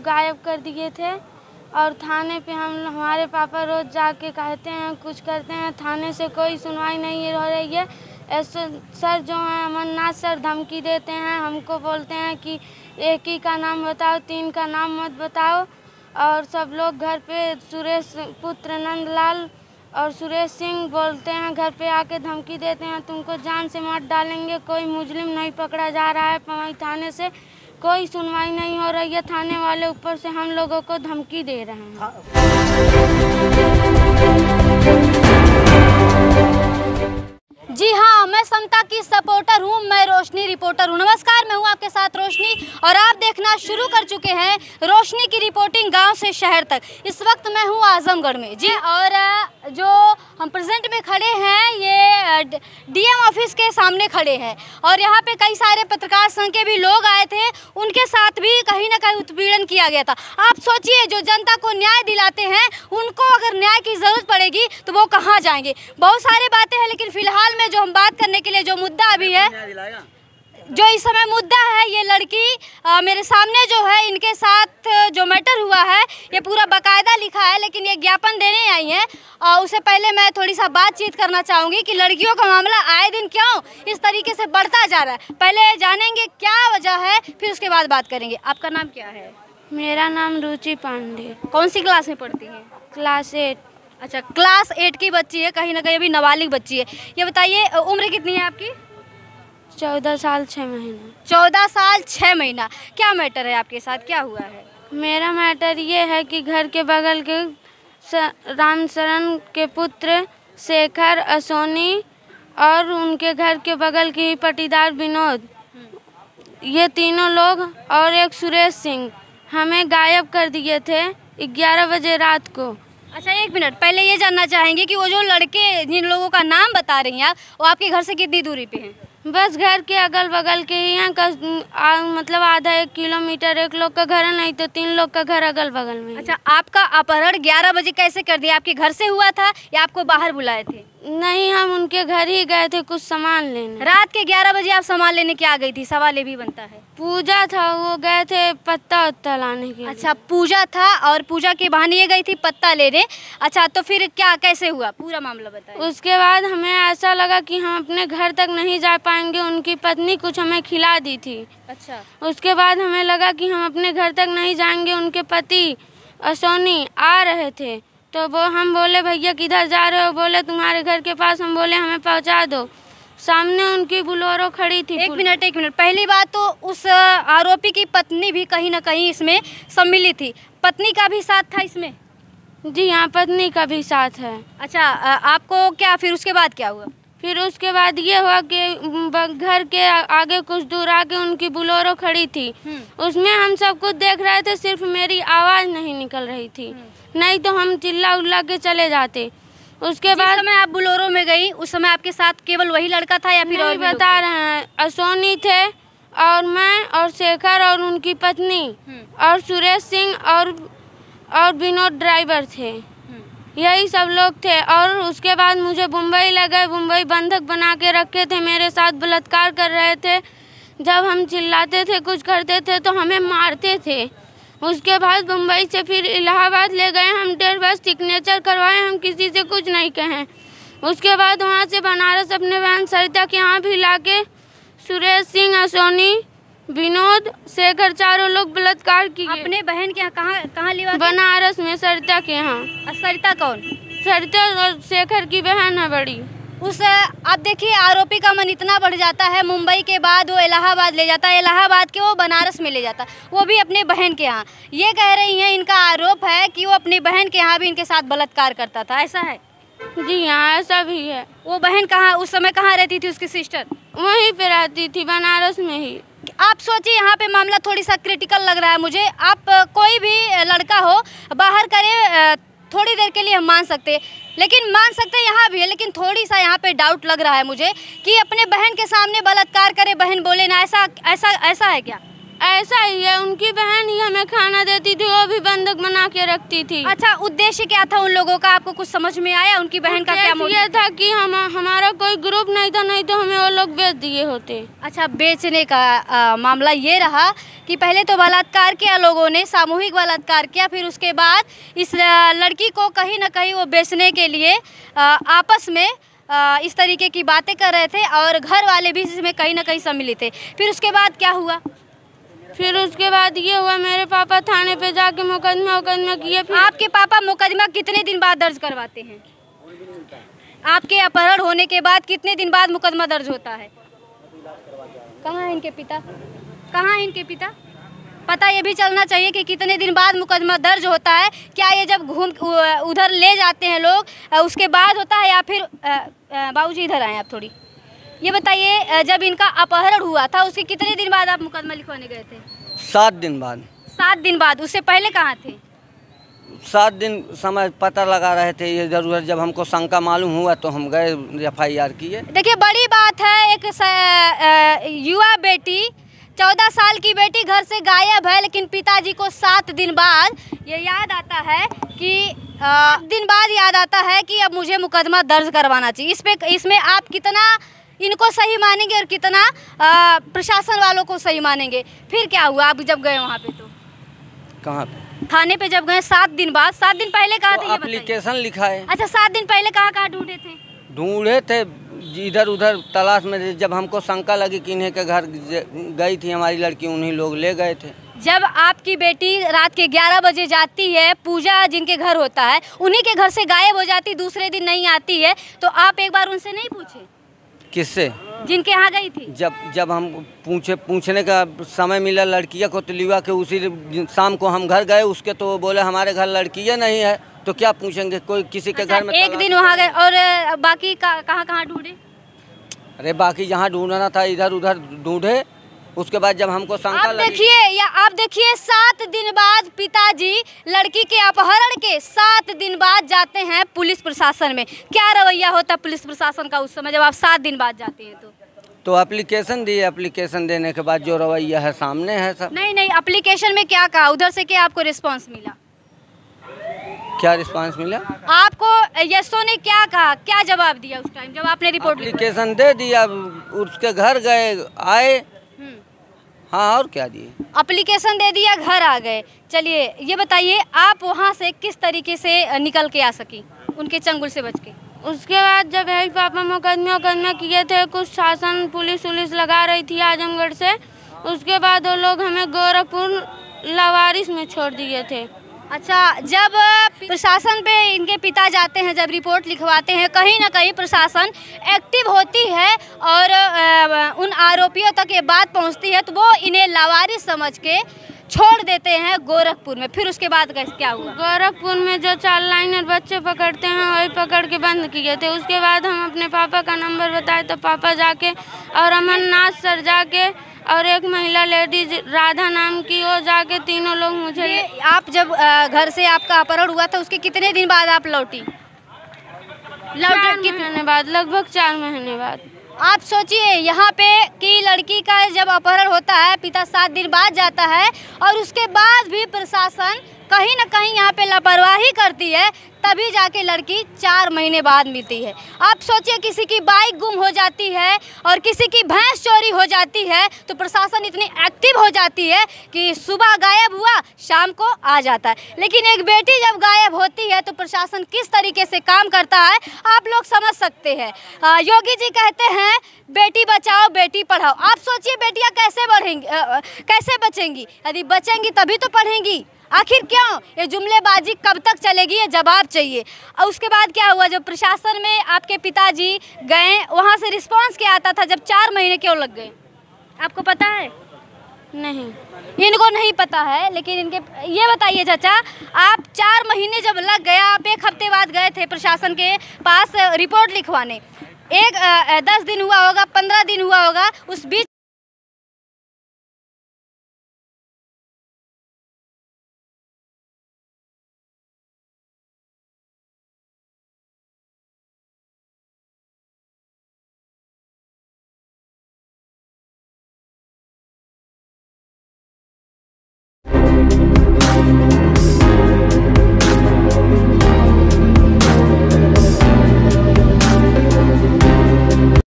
गायब कर दिए थे और थाने पे हमारे पापा रोज़ जाके कहते हैं, कुछ करते हैं, थाने से कोई सुनवाई नहीं हो रही है। ऐसे सर जो हैं अमरनाथ सर धमकी देते हैं, हमको बोलते हैं कि एक ही का नाम बताओ, 3 का नाम मत बताओ। और सब लोग घर पे सुरेश पुत्र नंदलाल और सुरेश सिंह बोलते हैं, घर पे आके धमकी देते हैं, तुमको जान से मार डालेंगे। कोई मुजरिम नहीं पकड़ा जा रहा है पवाई थाने से, कोई सुनवाई नहीं हो रही है। थाने वाले ऊपर से हम लोगों को धमकी दे रहे हैं। जी हाँ, मैं समता की सपोर्टर हूँ, मैं रोशनी रिपोर्टर हूँ। नमस्कार, मैं हूँ आपके साथ रोशनी और आप देखना शुरू कर चुके हैं रोशनी की रिपोर्टिंग गांव से शहर तक। इस वक्त मैं हूँ आजमगढ़ में जी, और जो हम प्रेजेंट में खड़े हैं ये डीएम ऑफिस के सामने खड़े हैं और यहाँ पे कई सारे पत्रकार संघ के भी लोग आए थे, उनके साथ भी कहीं ना कहीं उत्पीड़न किया गया था। आप सोचिए, जो जनता को न्याय दिलाते हैं उनको अगर न्याय की ज़रूरत पड़ेगी तो वो कहाँ जाएंगे। बहुत सारी बातें हैं, लेकिन फिलहाल में जो हम बात करने के लिए जो मुद्दा अभी है, जो इस समय मुद्दा है, ये लड़की मेरे सामने जो है, इनके साथ जो मैटर हुआ है ये पूरा बाकायदा लिखा है, लेकिन ये ज्ञापन देने आई हैं। और उससे पहले मैं थोड़ी सा बातचीत करना चाहूँगी कि लड़कियों का मामला आए दिन क्यों इस तरीके से बढ़ता जा रहा है। पहले जानेंगे क्या वजह है, फिर उसके बाद बात करेंगे। आपका नाम क्या है? मेरा नाम रुचि पांडे। कौन सी क्लास में पढ़ती हैं? क्लास 8। अच्छा, क्लास 8 की बच्ची है, कहीं ना कहीं अभी नाबालिग बच्ची है। ये बताइए, उम्र कितनी है आपकी? 14 साल 6 महीना। 14 साल 6 महीना। क्या मैटर है आपके साथ, क्या हुआ है? मेरा मैटर ये है कि घर के बगल के रामशरण के पुत्र शेखर, असोनी और उनके घर के बगल के ही पटीदार विनोद, ये तीनों लोग और एक सुरेश सिंह हमें गायब कर दिए थे 11 बजे रात को। अच्छा, एक मिनट, पहले ये जानना चाहेंगे कि वो जो लड़के जिन लोगों का नाम बता रही हैं आप, वो आपके घर से कितनी दूरी पे हैं? बस घर के अगल बगल के ही हैं, मतलब आधा 1 किलोमीटर। एक लोग का घर है, नहीं तो 3 लोग का घर अगल बगल में। अच्छा, आपका अपहरण 11 बजे कैसे कर दिया? आपके घर से हुआ था या आपको बाहर बुलाए थे? नहीं, हम उनके घर ही गए थे कुछ सामान लेने। रात के 11 बजे आप सामान लेने क्या गई थी? सवाल ये भी बनता है। पूजा था, वो गए थे पत्ता उत्ता लाने के लिए। अच्छा, पूजा था और पूजा के बहाने ये गई थी पत्ता लेने। अच्छा, तो फिर क्या कैसे हुआ, पूरा मामला बताइए। उसके बाद हमें ऐसा लगा कि हम अपने घर तक नहीं जा पाएंगे, उनकी पत्नी कुछ हमें खिला दी थी। अच्छा, उसके बाद हमें लगा कि हम अपने घर तक नहीं जाएंगे, उनके पति असोनी आ रहे थे, तो वो हम बोले भैया किधर जा रहे हो? बोले तुम्हारे घर के पास। हम बोले हमें पहुंचा दो। सामने उनकी बोलेरो खड़ी थी। एक मिनट, पहली बात तो उस आरोपी की पत्नी भी कहीं ना कहीं इसमें सम्मिलित थी। पत्नी का भी साथ था इसमें? जी हाँ, पत्नी का भी साथ है। अच्छा, आपको क्या फिर उसके बाद क्या हुआ? फिर उसके बाद ये हुआ कि घर के आगे कुछ दूर आके उनकी बोलेरो खड़ी थी, उसमें हम सब कुछ देख रहे थे, सिर्फ मेरी आवाज़ नहीं निकल रही थी, नहीं तो हम चिल्ला उल्ला के चले जाते। उसके बाद समय आप बोलेरो में गई, उस समय आपके साथ केवल वही लड़का था या फिर और भी लोग बता रहे हैं? असोनी थे और मैं और शेखर और उनकी पत्नी और सुरेश सिंह और विनोद ड्राइवर थे, यही सब लोग थे। और उसके बाद मुझे मुंबई ले गए, मुंबई बंधक बना के रखे थे, मेरे साथ बलात्कार कर रहे थे। जब हम चिल्लाते थे, कुछ करते थे तो हमें मारते थे। उसके बाद मुंबई से फिर इलाहाबाद ले गए, हम 1.5 बार सिग्नेचर करवाए, हम किसी से कुछ नहीं कहें। उसके बाद वहाँ से बनारस अपने बहन सरिता के यहाँ भी लाके सुरेश सिंह, असोनी, विनोद, शेखर, चारों लोग बलात्कार किए। अपने बहन के यहाँ कहाँ लिया? बनारस में, सरिता के यहाँ। सरिता कौन? सरिता और शेखर की बहन है बड़ी। आप देखिए, आरोपी का मन इतना बढ़ जाता है, मुंबई के बाद वो इलाहाबाद ले जाता है, इलाहाबाद के वो बनारस में ले जाता है, वो भी अपने बहन के यहाँ। ये कह रही हैं, इनका आरोप है कि वो अपनी बहन के यहाँ भी इनके साथ बलात्कार करता था, ऐसा है? जी हाँ, ऐसा भी है। वो बहन कहाँ उस समय कहाँ रहती थी? उसकी सिस्टर वहीं पे रहती थी, बनारस में ही। आप सोचिए, यहाँ पे मामला थोड़ी सा क्रिटिकल लग रहा है मुझे। आप कोई भी लड़का हो बाहर करे, थोड़ी देर के लिए हम मान सकते, लेकिन मान सकते यहाँ भी है, लेकिन थोड़ी सा यहाँ पे डाउट लग रहा है मुझे कि अपने बहन के सामने बलात्कार करे, बहन बोले ना, ऐसा है क्या? ऐसा ही है, उनकी बहन ही हमें खाना देती थी, वो भी बंदूक बना के रखती थी। अच्छा, उद्देश्य क्या था उन लोगों का, आपको कुछ समझ में आया? उनकी बहन का क्या मोटिव? ये था कि हमारा कोई ग्रुप नहीं था, नहीं तो हमें वो लोग बेच दिए होते। अच्छा, बेचने का मामला ये रहा कि पहले तो बलात्कार किया लोगों ने, सामूहिक बलात्कार किया, फिर उसके बाद इस लड़की को कहीं ना कहीं वो बेचने के लिए आपस में इस तरीके की बातें कर रहे थे और घर वाले भी इसमें कहीं ना कहीं सम्मिलित थे। फिर उसके बाद क्या हुआ? फिर उसके बाद ये हुआ, मेरे पापा थाने पे जाके मुकदमा किए। फिर आपके पापा मुकदमा कितने दिन बाद दर्ज करवाते हैं? आपके अपहरण होने के बाद कितने दिन बाद मुकदमा दर्ज होता है? कहाँ है इनके पिता? कहाँ है इनके पिता? पता ये भी चलना चाहिए कि कितने दिन बाद मुकदमा दर्ज होता है। क्या ये जब घूम उधर ले जाते हैं लोग उसके बाद होता है, या फिर बाबूजी इधर आए आप थोड़ी, ये बताइए, जब इनका अपहरण हुआ था उसके कितने दिन बाद आप मुकदमा लिखवाने गए थे? 7 दिन बाद। 7 दिन बाद? उससे पहले कहाँ थे? 7 दिन समय पता लगा रहे थे इधर उधर, जब हमको शंका मालूम हुआ तो हम गए FIR किए। देखिए, बड़ी बात है, एक युवा बेटी, 14 साल की बेटी घर से गायब है, लेकिन पिताजी को 7 दिन बाद ये याद आता है कि दिन बाद याद आता है कि अब मुझे मुकदमा दर्ज करवाना चाहिए। इसमें आप कितना इनको सही मानेंगे और कितना प्रशासन वालों को सही मानेंगे? फिर क्या हुआ आप जब गए वहाँ पे? तो कहाँ पे? थाने पे जब गए 7 दिन बाद, 7 दिन पहले कहाँ थे? एप्लीकेशन लिखा है। अच्छा, 7 दिन पहले कहाँ ढूंढे थे? ढूंढे थे इधर उधर तलाश में, जब हमको शंका लगी कि इन्हीं के घर गई थी हमारी लड़की, उन्हीं लोग ले गए थे। जब आपकी बेटी रात के 11 बजे जाती है, पूजा जिनके घर होता है उन्हीं के घर से गायब हो जाती, दूसरे दिन नहीं आती है, तो आप एक बार उनसे नहीं पूछे? किससे? जिनके यहाँ गई थी। जब हम पूछने का समय मिला लड़किया को, तो लिवा के उसी शाम को हम घर गए उसके, तो वो बोले हमारे घर लड़कियाँ नहीं है, तो क्या पूछेंगे कोई किसी के घर में। एक दिन वहाँ गए और बाकी कहाँ ढूंढे? अरे बाकी जहाँ ढूंढना था इधर उधर ढूंढे, उसके बाद जब हमको शंका लगी। आप देखिए 7 दिन बाद पिताजी लड़की के अपहरण के 7 दिन बाद जाते हैं पुलिस प्रशासन में। क्या रवैया होता पुलिस प्रशासन का उस समय जब आप 7 दिन बाद जाते हैं? तो एप्लीकेशन दिए, एप्लीकेशन देने के बाद जो रवैया है सामने है सब। नहीं, एप्लीकेशन में क्या कहा? उधर से क्या आपको रिस्पांस मिला? क्या रिस्पांस मिला आपको? यशो ने क्या कहा, क्या जवाब दिया उस टाइम जब आपने रिपोर्ट? एप्लीकेशन दे दिया, उसके घर गए, आए। हाँ, और क्या दिए? एप्लीकेशन दे दिया, घर आ गए। चलिए, ये बताइए आप वहाँ से किस तरीके से निकल के आ सकी उनके चंगुल से बच के? उसके बाद जब है पापा मुकदमा किए थे, कुछ शासन पुलिस लगा रही थी आजमगढ़ से, उसके बाद वो लोग हमें गोरखपुर लावारिस में छोड़ दिए थे। अच्छा, जब प्रशासन पे इनके पिता जाते हैं, जब रिपोर्ट लिखवाते हैं, कहीं ना कहीं प्रशासन एक्टिव होती है और उन आरोपियों तक ये बात पहुंचती है, तो वो इन्हें लावारिस समझ के छोड़ देते हैं गोरखपुर में। फिर उसके बाद क्या हुआ? गोरखपुर में जो चाइल्ड लाइनर बच्चे पकड़ते हैं वही पकड़ के बंद किए थे। उसके बाद हम अपने पापा का नंबर बताए तो पापा जाके और अमरनाथ सर जाके और एक महिला लेडीज राधा नाम की, वो जाके तीनों लोग मुझे। आप जब घर से आपका अपहरण हुआ था उसके कितने दिन बाद आप लौटी? कितने महीने बाद? लगभग 4 महीने बाद। आप सोचिए यहाँ पे कि लड़की का जब अपहरण होता है, पिता 7 दिन बाद जाता है और उसके बाद भी प्रशासन कहीं ना कहीं यहाँ पे लापरवाही करती है, तभी जाके लड़की 4 महीने बाद मिलती है। आप सोचिए किसी की बाइक गुम हो जाती है और किसी की भैंस चोरी हो जाती है, तो प्रशासन इतनी एक्टिव हो जाती है कि सुबह गायब हुआ, शाम को आ जाता है। लेकिन एक बेटी जब गायब होती है तो प्रशासन किस तरीके से काम करता है आप लोग समझ सकते हैं। योगी जी कहते हैं बेटी बचाओ बेटी पढ़ाओ। आप सोचिए बेटियाँ कैसे बढ़ेंगी, कैसे बचेंगी? यदि बचेंगी तभी तो पढ़ेंगी। आखिर क्यों? ये जुमलेबाजी कब तक चलेगी? ये जवाब चाहिए। और उसके बाद क्या हुआ? जब प्रशासन में आपके पिताजी गए, वहाँ से रिस्पांस क्या आता था? जब 4 महीने क्यों लग गए आपको पता है? नहीं, इनको नहीं पता है, लेकिन इनके ये बताइए चाचा, आप 4 महीने जब लग गया, आप 1 हफ्ते बाद गए थे प्रशासन के पास रिपोर्ट लिखवाने, 10 दिन हुआ होगा, 15 दिन हुआ होगा, उस बीच